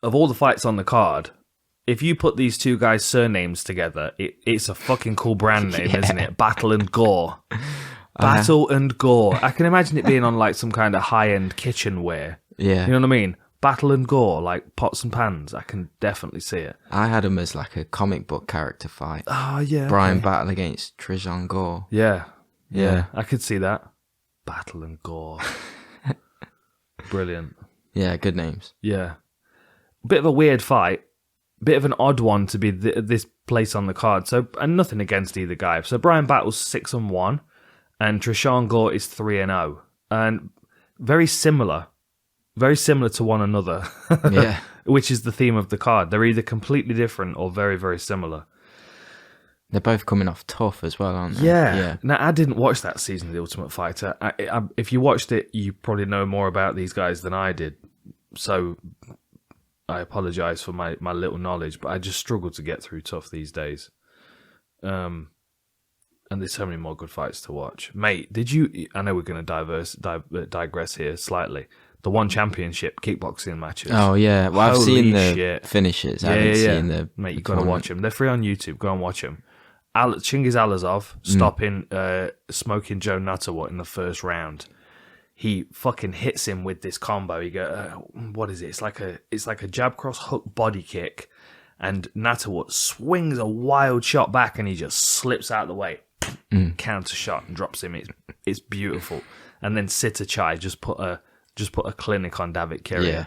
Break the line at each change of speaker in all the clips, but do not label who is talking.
of all the fights on the card, if you put these two guys' surnames together, it's a fucking cool brand name, isn't it? Battle and Gore. Battle and Gore. I can imagine it being on like some kind of high-end kitchenware.
Yeah.
You know what I mean? Battle and Gore, like pots and pans. I can definitely see it.
I had him as like a comic book character fight.
Oh, yeah.
Bryan battle against Tresean Gore.
Yeah. I could see that. Battle and Gore. Brilliant.
Yeah, good names.
Yeah. Bit of a weird fight. Bit of an odd one to be this place on the card. So, and nothing against either guy. So Bryan battles 6-1, and Tresean Gore is 3-0, and very similar to one another.
Yeah,
which is the theme of the card. They're either completely different or very, very similar.
They're both coming off tough as well, aren't they?
Yeah. Now, I didn't watch that season of The Ultimate Fighter. If you watched it, you probably know more about these guys than I did. So I apologise for my little knowledge, but I just struggle to get through tough these days. And there's so many more good fights to watch. Mate, did you... I know we're going to digress here slightly. The one championship kickboxing matches.
Oh, yeah. Well, I've seen the
shit.
finishes. I haven't seen the...
Mate, you've got to watch them. They're free on YouTube. Go and watch them. Chingiz Allsop stopping Smoking Joe Natawut in the first round. He fucking hits him with this combo. He go, what is it? It's like a jab cross hook body kick, and Natawut swings a wild shot back, and he just slips out of the way, counter shot, and drops him. It's beautiful. And then Sitachai just put a clinic on David Kirya. Yeah.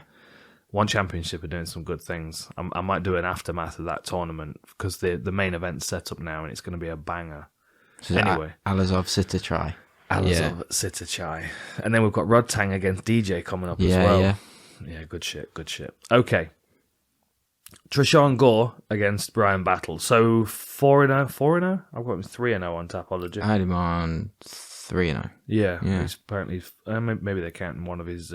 One Championship are doing some good things. I might do an aftermath of that tournament because the main event's set up now and it's going to be a banger.
So
anyway,
Allsop Sitachai.
Sitachai. And then we've got Rodtang against DJ coming up as well. Yeah, good shit. Okay. Tresean Gore against Bryan Battle. So 4-0? I've got him 3-0 on Tapology.
I had him on 3-0.
Yeah. He's apparently... maybe they're counting one of his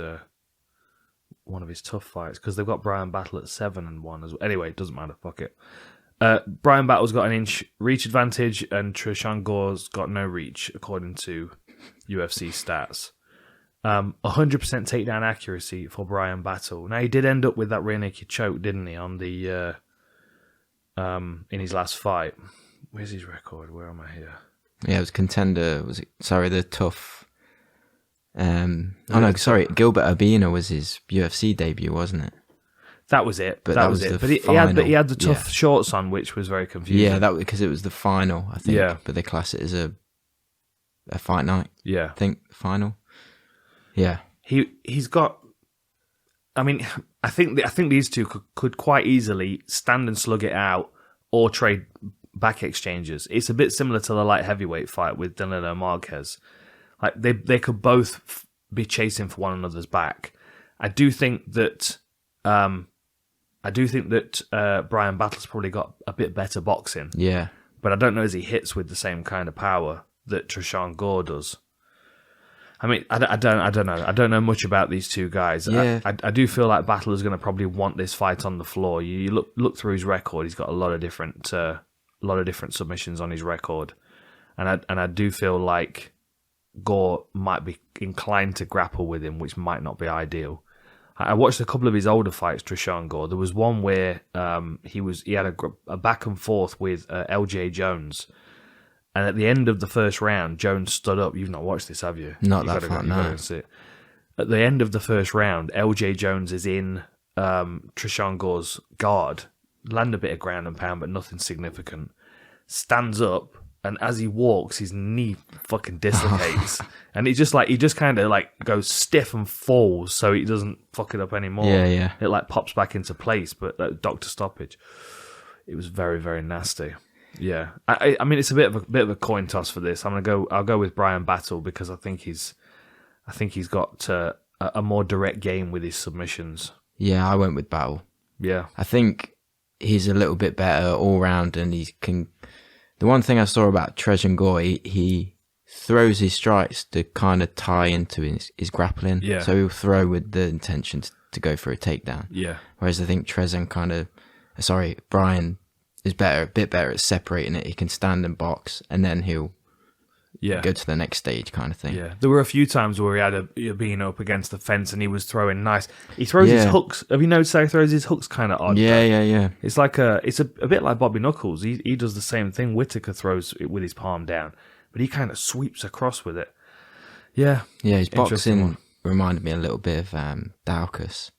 tough fights because they've got Bryan Battle at 7-1 as well. Anyway, it doesn't matter. Fuck it. Bryan Battle's got an inch reach advantage and Tresean Gore's got no reach according to UFC stats. 100% takedown accuracy for Bryan Battle. Now he did end up with that rear naked choke, didn't he, on the in his last fight. Where's his record? Where am I here?
Yeah, it was contender. Was it? Sorry, the tough. Gilbert Urbina was his UFC debut, wasn't it?
That was it.
But
that was it. But he had the tough shorts on, which was very confusing.
Yeah, that because it was the final, I think. Yeah. But they class it as a fight night.
Yeah.
I think final. Yeah.
He's got. I mean, I think these two could quite easily stand and slug it out or trade back exchanges. It's a bit similar to the light heavyweight fight with Danilo Marquez. Like they could both be chasing for one another's back. I do think that Bryan Battle's probably got a bit better boxing.
Yeah.
But I don't know as he hits with the same kind of power that Tresean Gore does. I mean, I don't know. I don't know much about these two guys.
Yeah.
I do feel like Battle is going to probably want this fight on the floor. You look through his record; he's got a lot of different submissions on his record, and I do feel like Gore might be inclined to grapple with him, which might not be ideal. I watched a couple of his older fights, Tresean Gore. There was one where he had a back and forth with LJ Jones. And at the end of the first round, Jones stood up. You've not watched this, have you?
Not that far, no.
At the end of the first round, LJ Jones is in Tresean Gore's guard. Land a bit of ground and pound, but nothing significant. Stands up, and as he walks, his knee fucking dislocates. And he just kind of like goes stiff and falls so he doesn't fuck it up anymore.
Yeah.
It like pops back into place, but doctor stoppage. It was very, very nasty. Yeah, I mean it's a bit of a coin toss for this. I'll go with Bryan Battle because I think he's got a more direct game with his submissions.
Yeah, I went with Battle.
Yeah,
I think he's a little bit better all round, and he can. The one thing I saw about Tresean Gore, he throws his strikes to kind of tie into his grappling.
Yeah,
so he'll throw with the intention to go for a takedown.
Yeah,
whereas I think Bryan is a bit better at separating it. He can stand and box, and then he'll go to the next stage kind of thing.
Yeah, there were a few times where he had been up against the fence and he was throwing nice. He throws his hooks. Have you noticed how he throws his hooks kind of odd?
Yeah.
It's like it's a bit like Bobby Knuckles. He does the same thing. Whitaker throws it with his palm down, but he kind of sweeps across with it. Yeah.
Yeah, his boxing reminded me a little bit of Daukaus.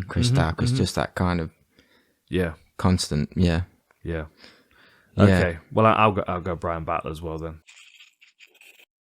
Chris Daukaus, just that kind of constant,
Yeah. Okay. Well, I'll go Bryan Battle as well then.